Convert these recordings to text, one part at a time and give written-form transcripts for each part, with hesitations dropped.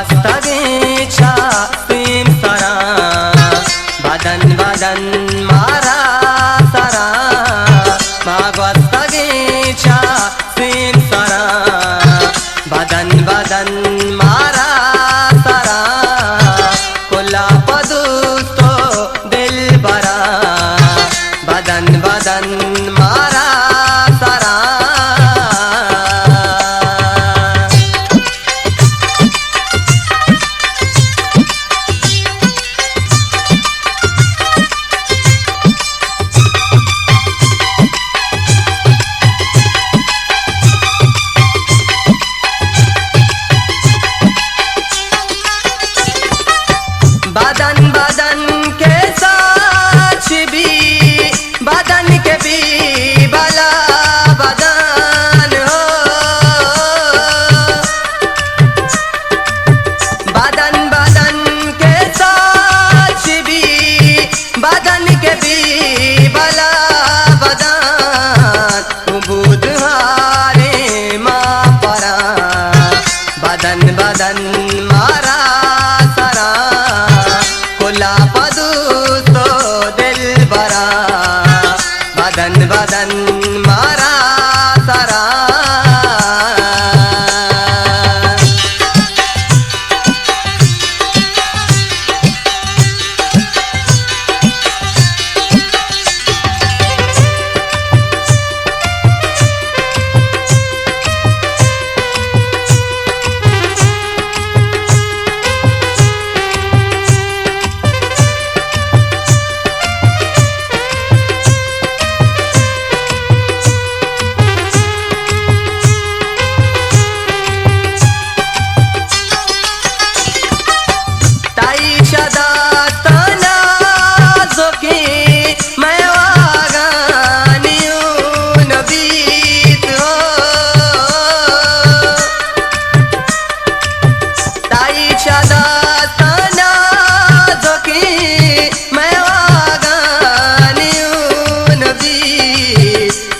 मागस्तगेच्या प्रेम सरा बदन बदन मारा सरा मागस्तगेच्या प्रेम सरा बदन बदन मारा सरा कोला पदुस्तो दिल बरा बदन बदन मारा सरा बदन बदन के साथ भी बदन के भी भला बदन हो बदन बदन के साथ भी बदन के भी भला बदन बुध हारे माँ परा बदन बदन मारा सरा कोला पदुस्तो दिल बरा बदन बदन मारा सरा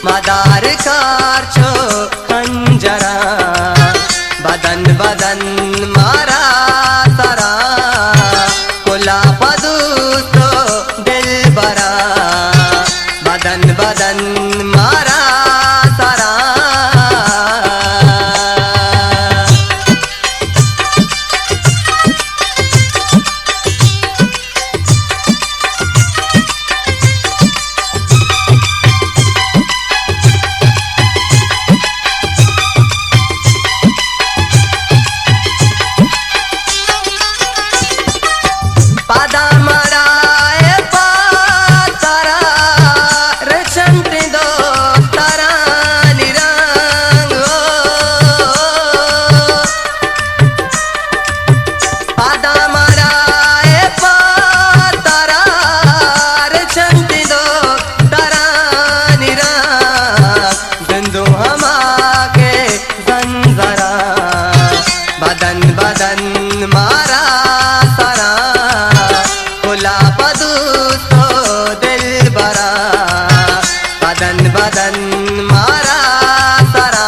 मदार कारचो खंजरा बदन बदन मारा सरा कोला पदुस्तो दिल बरा बदन बदन मारा सरा बदन बदन मारा सरा कोला पदुस्तो दिल बरा बदन बदन मारा सरा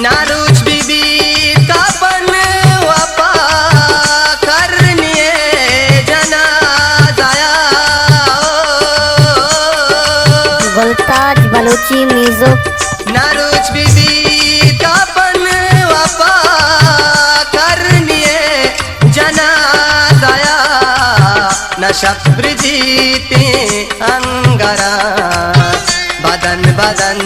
नारुच बीबी का पन वफा करनिए जना जाया गुलताज बलूची म्यूजिक। नारुच बीबी का पन वफा करनिए जना जाया न शब्र जीते अंगरा बदन बदन